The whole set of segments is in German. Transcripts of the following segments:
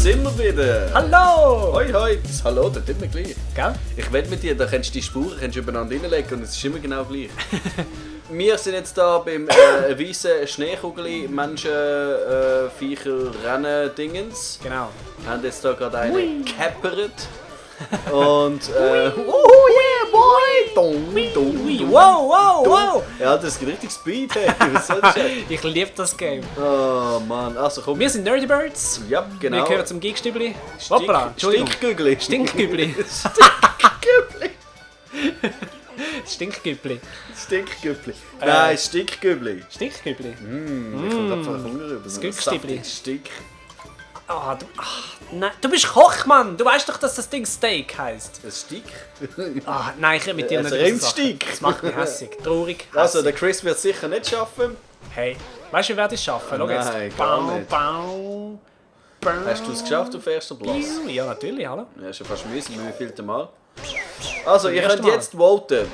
sind wir wieder. Hallo! Hoi hoi, das Hallo, das tut mir gleich. Gell? Ich wette mit dir, da kannst du die Spuren übereinander reinlegen und es ist immer genau gleich. Wir sind jetzt hier beim weißen Schneekugel, Menschen, Viecher, Rennen, Dingens. Genau. Wir haben jetzt hier gerade einen gekäppert. Und yeah, boy! Wow! Ja, das geht richtig Speed, hey. Was soll das denn? Ich liebe das Game. Oh Mann, also komm. Wir sind Nerdy Birds. Ja, genau. Wir gehören zum Geekstübli. Hoppala, Entschuldigung. Stinkgügli. Stinkgübli. Stinkgübli. Stinkgübli. Stinkgübli. Nein, Stinkgübli. Stinkgübli. Ich komme gerade von Hunger über. Das Gückstibli. Stink. Nein, du bist Koch, Mann. Du weißt doch, dass das Ding Steak heisst. Ein Stick? Nein, ich rede mit dir Ein nicht. Rindstick. Das macht mich hässig. Traurig. Also, hässig. der Chris wird es sicher nicht schaffen. Hey, weißt du, wie werde ich es schaffen? Schau jetzt. Nein, gar nicht. Bau. Hast du es geschafft auf ersten Platz? Ja, natürlich, hallo. Ja, ist ja fast müssen, wie vielte Mal. Also, ihr erste könnt Mal. jetzt voten.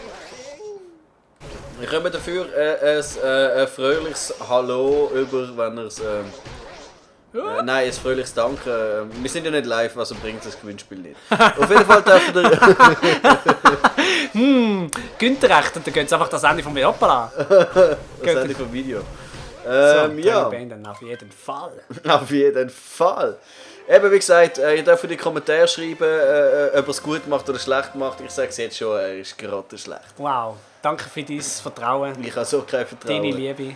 Ich komme dafür ein fröhliches Hallo über, wenn ihr es. Nein, ein fröhliches Danke. Wir sind ja nicht live, also bringt das Gewinnspiel nicht. Auf jeden Fall dürfen ihr. Günther recht und dann gehen sie einfach das Ende vom Hoppala. Das Ende vom Video. Ja. Ja, Auf jeden Fall. auf jeden Fall. Eben wie gesagt, ihr dürft in die Kommentare schreiben, ob er es gut macht oder schlecht macht. Ich sage es jetzt schon, er ist gerade schlecht. Wow, danke für dein Vertrauen. Ich habe so kein Vertrauen. Deine Liebe.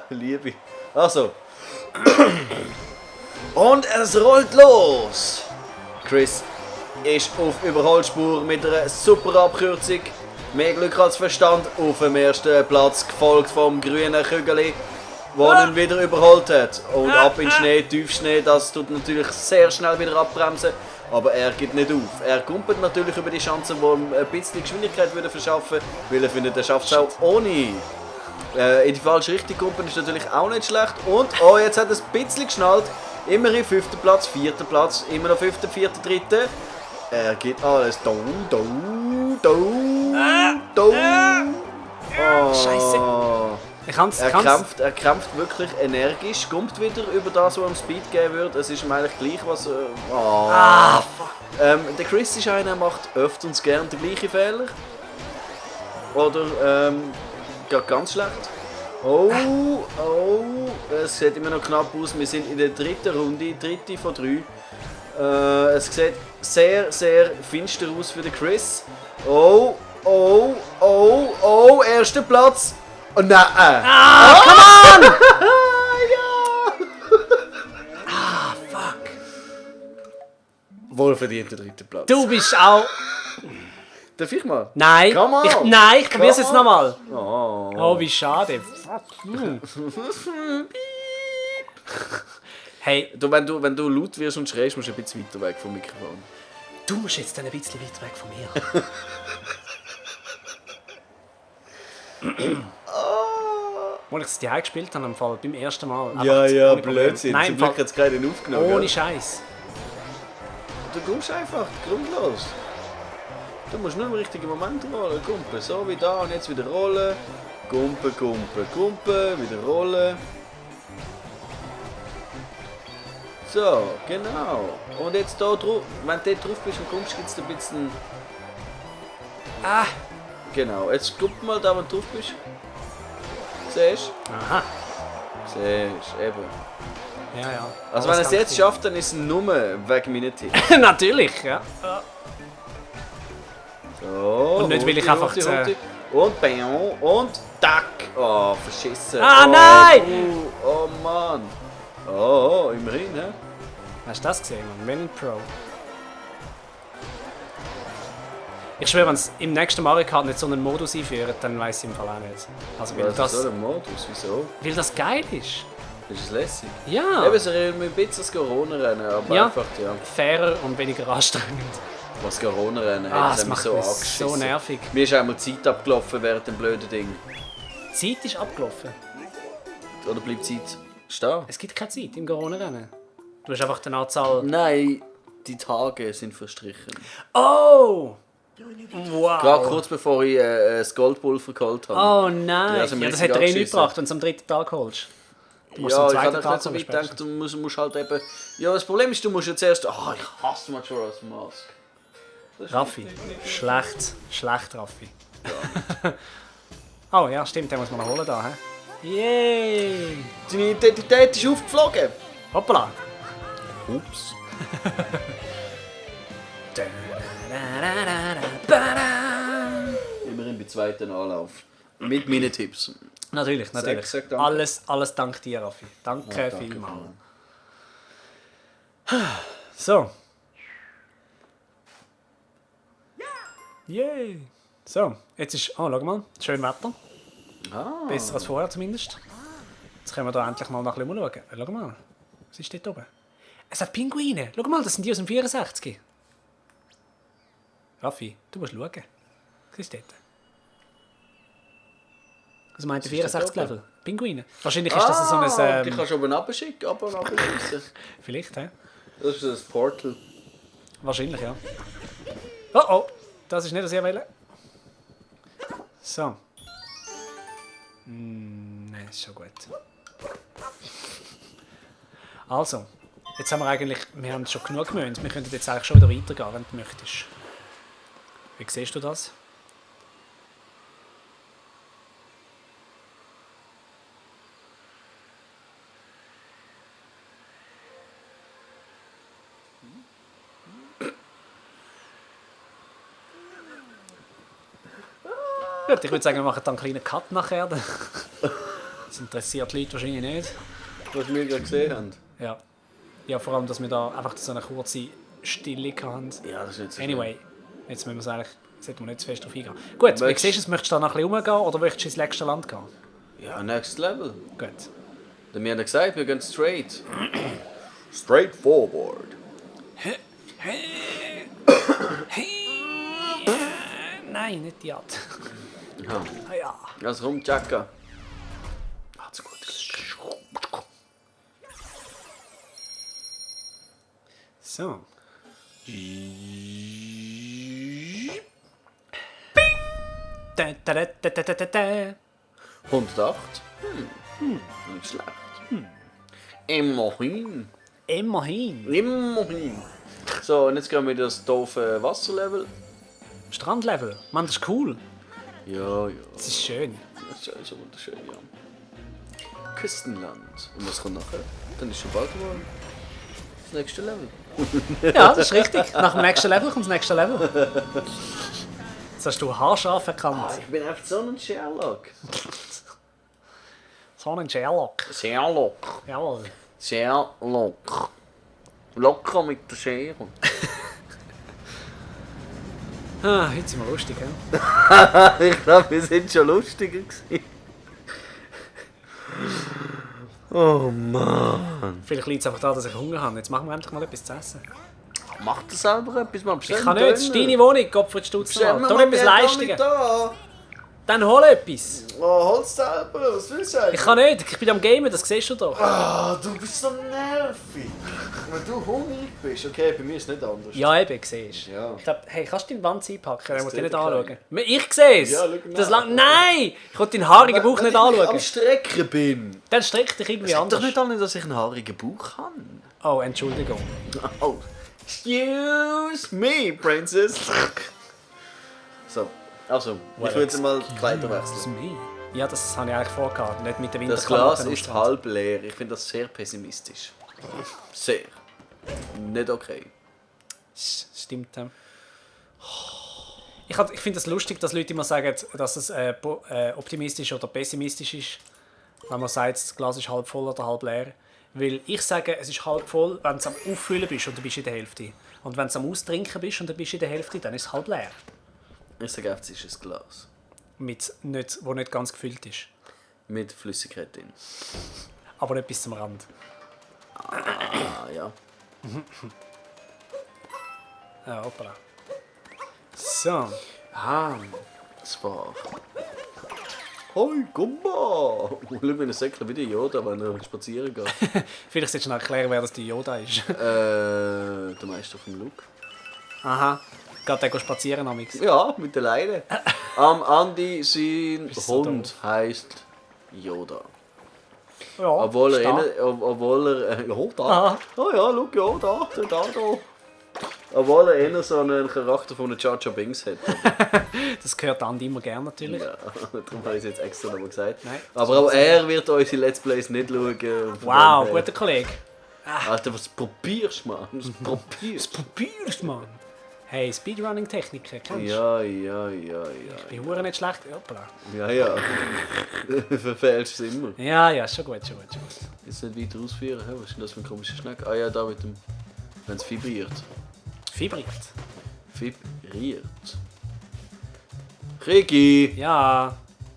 Liebe. Also. Und es rollt los. Chris ist auf Überholspur mit einer super Abkürzung. Mehr Glück als Verstand auf dem ersten Platz, gefolgt vom grünen Kügeli, der ihn wieder überholt hat. Und ab in Schnee, Tiefschnee, das tut natürlich sehr schnell wieder abbremsen. Aber er gibt nicht auf. Er kumpelt natürlich über die Chancen, die ihm ein bisschen Geschwindigkeit würde verschaffen, weil er findet, er schafft es auch ohne. In die falsche Richtung kumpeln ist natürlich auch nicht schlecht. Und, oh, jetzt hat er es ein bisschen geschnallt. Immerhin 5. Platz, 4. Platz, immer noch 5., 4., 3. Er gibt alles. Oh. Scheisse. Er kämpft wirklich energisch, kommt wieder über das, was ihm Speed geben wird. Es ist ihm eigentlich gleich, was... Fuck. Der Chris ist einer, der macht öfters gern den gleichen Fehler. Oder geht ganz schlecht. Oh, es sieht immer noch knapp aus. Wir sind in der dritten Runde, dritte von 3. Es sieht sehr, sehr finster aus für den Chris. Oh, erster Platz. Oh nein! Come on! Ja! Fuck. Wohlverdienter dritter Platz. Du bist auch... Darf ich mal? Nein. Come on. Ich probiere es jetzt nochmal. Oh. Oh, wie schade. Fuck. Hey, Du, wenn du laut wirst und schreist, musst du ein bisschen weiter weg vom Mikrofon. du musst jetzt dann ein bisschen weiter weg von mir. Als ich es die gespielt habe, im Fall, beim ersten Mal. Einfach Ja, ohne Problem. Blödsinn. Nein, Zum im Fall, Glück hat es keinen aufgenommen. ohne gell? Scheiß. Du kommst einfach grundlos. Du musst nur im richtigen Moment rollen, Kumpel. So wie da und jetzt wieder rollen. Kumpe, wieder rollen. So, genau. Und jetzt da drauf, wenn du dort drauf bist und kommst, gibt es ein bisschen... Genau, jetzt guck mal da, wenn du drauf bist. Siehst Aha. du? Siehst du, eben. Ja. Also wenn er es jetzt schafft, dann ist es nur wegen meinen Tipps. Natürlich, ja. So, Und nicht, weil ich einfach Und bam, und tack. Oh, verschissen. Nein! Oh Mann. Oh, immerhin, hä? Hast du das gesehen, Mann? Men Pro. Ich schwöre, wenn es im nächsten Mario Kart nicht so einen Modus einführt, dann weiß ich im Fall auch nicht. Also, Was ist so ein Modus? Wieso? weil das geil ist. Ist es lässig? Ja. Eben, es erinnert mich ein bisschen an das Corona-Rennen, aber Ja. einfach, ja. Fairer und weniger anstrengend. Was Corona-Rennen hat, Das hat mich macht so mich angeschissen. so nervig. Mir ist einmal die Zeit abgelaufen während dem blöden Ding. Die Zeit ist abgelaufen. Oder bleibt die Zeit stehen? Es gibt keine Zeit im Corona-Rennen. Du hast einfach die Anzahl... Nein, die Tage sind verstrichen. Oh! Wow! Gerade kurz bevor ich das Goldpulver geholt habe. Oh nein! Ja, also Ja, das richtig hat dir eh nicht angeschissen. gebracht, wenn du es am dritten Tag holst. Du musst Ja, am ich zweiten habe Tag nicht so kommen, weit gedacht, spätestens. du musst halt eben... Ja, das Problem ist, du musst ja zuerst... Ah, ich hasse Majora's Mask. Raffi. Schlecht, Raffi. Oh ja, stimmt, den muss man noch holen da, hä? Yay! Deine Identität ist aufgeflogen. Hoppala! Ups. Immerhin bei zweiten Anlauf. Mit meinen Tipps. Natürlich. Sag danke. Alles dank dir, Raffi. Danke Ja, danke vielmals. vielmals. So. Yay! So, jetzt ist... Oh, schau mal. Schön Wetter. Ah. Besser als vorher zumindest. Jetzt können wir da endlich mal nach ein bisschen schauen. Schau mal. Was ist dort oben? Es hat Pinguine. Schau mal, das sind die aus dem 64. Raffi, du musst schauen. Was ist dort? Was meint der Was ist dort 64-Level? Pinguine. Wahrscheinlich ist das so ein... Die kannst du oben abschicken, ab und abschießen. Vielleicht, hä? Das ist ein Portal. Wahrscheinlich, ja. Oh, oh. Das ist nicht, was ich wollte. So. Nein, ist schon gut. Also. Jetzt haben wir eigentlich... Wir haben schon genug gewöhnt. Wir könnten jetzt eigentlich schon wieder weitergehen, wenn du möchtest. Wie siehst du das? Gut, ich würde sagen, wir machen dann einen kleinen Cut nachher. Das interessiert die Leute wahrscheinlich nicht. Was wir gerade gesehen haben. Ja. Ja, vor allem, dass wir da einfach so eine kurze Stille hatten. Ja, das ist nicht so Anyway, jetzt müssen wir es eigentlich, sollten wir nicht zu fest drauf eingehen. Gut, wie siehst du es? Möchtest du da noch ein bisschen rumgehen oder möchtest du ins nächste Land gehen? Ja, next level. Gut. Denn wir haben ja gesagt, wir gehen straight. Straight forward. Nein, nicht die Art. Ja. Ah ja. Also rum, Jacka. Hat's gut. So. 108. Nicht schlecht. Immerhin. Immerhin. So, und jetzt gehen wir in das doofe Wasserlevel. Strandlevel. Mann, das ist cool. Ja, ja. Das ist schön. Das ist also wunderschön, ja. Küstenland. Und was kommt nachher? Dann ist schon bald mal das nächste Level. Ja, das ist richtig. Nach dem nächsten Level kommt das nächste Level. Das hast du haarscharf erkannt. Ich bin einfach so ein Sherlock. So ein Sherlock. Sherlock. Jawohl. Sherlock. Locker mit der Schere. Ah, heute sind wir lustig, he? Ich glaube, wir sind schon lustiger gewesen. Oh Mann. Vielleicht liegt es einfach daran, dass ich Hunger habe. Jetzt machen wir endlich mal etwas zu essen. Mach dir selber etwas, man. Ich kann nicht. Es ist deine Wohnung, Gottfried Stutz. Tu etwas leisten. Da. Dann hol etwas. Oh, hol's selber, was willst du eigentlich? Ich kann nicht. Ich bin am Gamen, das siehst du doch. Ah, du bist so nervig. Wenn du hungrig bist, okay, bei mir ist es nicht anders. Ja, eben, siehst du. Ja. Ich glaub, hey, kannst du deinen Wanz einpacken? Ich muss dich nicht tut anschauen. Ich sehe es. Ja, schau Das nach. Nein! Ich will deinen haarigen Bauch nicht Wenn ich anschauen. am Strecken bin. Dann streck dich irgendwie Sag anders. doch nicht alle, dass ich einen haarigen Bauch habe. Oh, Entschuldigung. Oh, excuse me, Princess. So, also, ich würde jetzt mal die Kleider wechseln. Ja, das habe ich eigentlich vorgehabt. Nicht mit den Das Winterklamotten Glas am ist Strand. halb leer. Ich finde das sehr pessimistisch. Sehr. Nicht okay. Stimmt. Ich finde es lustig, dass Leute immer sagen, dass es optimistisch oder pessimistisch ist, wenn man sagt, das Glas ist halb voll oder halb leer. Weil ich sage, es ist halb voll, wenn du am Auffüllen bist und du bist in der Hälfte. Und wenn du am Austrinken bist und du bist in der Hälfte, dann ist es halb leer. Ich sage einfach, es ist ein Glas. Wo nicht ganz gefüllt ist. Mit Flüssigkeit drin. Aber nicht bis zum Rand. Ah, ja. Ja, hoppala. So. Ah, das war. Hoi, komm mal! Schau mir einen Säckchen wie der Yoda, wenn er spazieren geht. Vielleicht solltest du noch erklären, wer das die Yoda ist. Der Meister vom Luke. Aha. Geht der spazieren amix? Ja, mit der Leine. Am Andi, sein Bist so Hund heisst Yoda. Ja, Obwohl er, stark. ja, da. Aha. Oh ja, schau, ja, da. Obwohl er eher so einen Charakter von einem Jar Jar Binks hat. Das gehört Andi immer gern natürlich. Ja, darum habe ich es jetzt extra nochmal gesagt. Nein, Aber auch er wird unsere Let's Plays nicht schauen. Von Wow, dem her. guter Kollege. Alter, was probierst du, Mann? Was probierst du? Probier's, Mann. Hey, Speedrunning-Techniken, kennst du? Ja. Ich bin hure nicht schlecht. Hoppla. Ja. Verfehlst du es immer. Ja, schon gut. Jetzt nicht weiter ausführen. Hä? Was ist denn das für ein komischer Schneck? Ah ja, da mit dem... Wenn es vibriert. Vibriert. Vibriert. Krigi! Ja,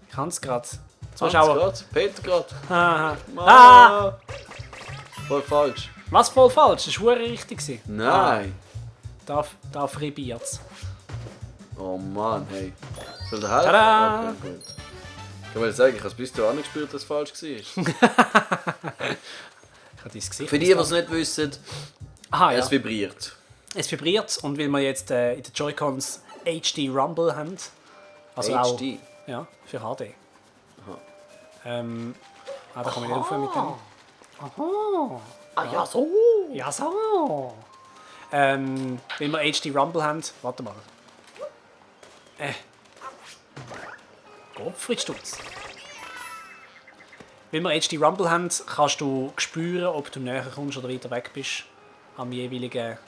ich kann es gerade. Zuschauer. Peter gerade. Haha. Ah! Voll falsch. Was voll falsch? Das war richtig. gewesen. Nein. Da vibriert's. Oh Mann, hey. Soll der helfen? Tada! Okay, gut. Kann man sagen, ich habe es bis dahin gespürt, dass es falsch war. Ich habe dein Gesicht. Für die, die es nicht wissen, Aha, ja. es vibriert. Es vibriert und weil wir jetzt in den Joy-Cons HD Rumble haben. Also auch. HD. Ja, für HD. Da kann ich nicht aufhören mit dem. Aha. Ah ja, so. Ja, so. Weil wir HD Rumble haben. Warte mal. Gottfried-Stutz. Weil wir HD Rumble haben, kannst du spüren, ob du näher kommst oder weiter weg bist am jeweiligen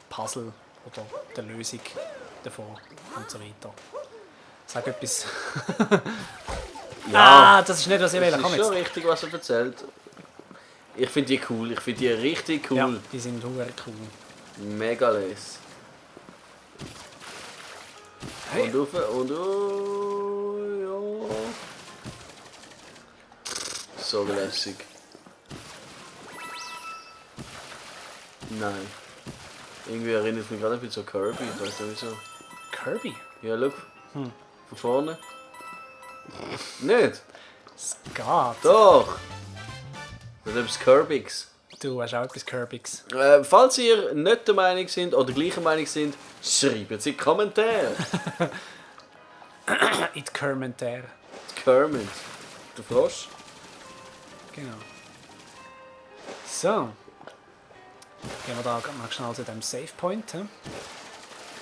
Puzzle oder der Lösung davon und so weiter. Sag etwas. Ja, das ist nicht, was ich das will. Komm ist schon jetzt. richtig, was er erzählt. Ich finde die cool. Ich finde die richtig cool. Ja, die sind hure cool. Mega les. Hey. Und rauf und ja. So lässig. Nein. Irgendwie erinnert es mich gerade ein bisschen an Kirby. Ich weiß nicht wieso. Kirby? Ja, schau. Von vorne. Nicht? Es geht. Doch! Das ist etwas Kirby's. Du hast auch etwas Kirby's. Falls ihr nicht der Meinung sind oder gleicher Meinung sind, schreibt es in die Kommentare. In die Kommentare. Kermit. Der Frosch. Genau. So. Gehen wir da mal schnell zu dem Save Point.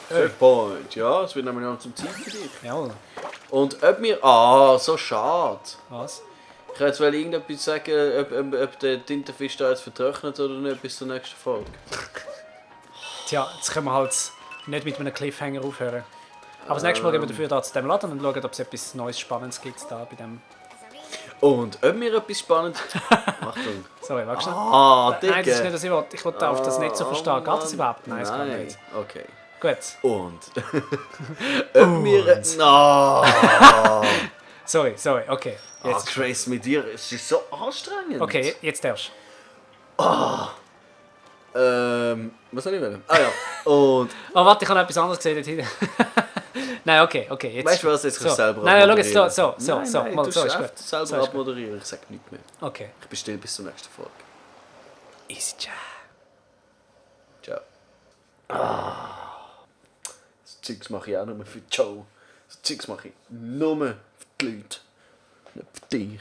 Save Point. Ja, es wird nämlich noch zum Zeit für dich. Jawohl. Und ob wir... Ah, so schade. Was? Ich wollte jetzt irgendetwas sagen, ob der Tintenfisch da jetzt vertrocknet oder nicht bis zur nächsten Folge. Tja, jetzt können wir halt nicht mit einem Cliffhanger aufhören. Aber das nächste Mal gehen wir dafür da zu dem Laden und schauen, ob es etwas Neues, Spannendes gibt da bei dem. Und ob wir etwas Spannendes... Achtung. Sorry, warte schnell. Ah, Digga. Nein, das ist nicht, was ich wollte. Ich wollte auf das nicht so verstehen. Geht das überhaupt? Nein, das geht nicht. Okay. Gut. Und... ob wir... No. Sorry, okay. Jetzt. Grace, mit dir, es ist so anstrengend. Okay, jetzt darfst Was soll ich wollen? Ah ja. Und... Oh, warte, ich habe etwas anderes gesehen dort hinten. Nein, okay, jetzt. Weißt du was, jetzt kannst du selber Nein, schau abmoderieren. jetzt so. Nein, Mal, du so ist schaffst gut. selber So ist gut. abmoderieren, ich sag nichts mehr. Okay. Ich bin still bis zur nächsten Folge. Easy Chat. Ciao. Das Zeugs mache ich auch nur für Joe. Das Zeugs mache ich nur für die Leute. Nicht für dich.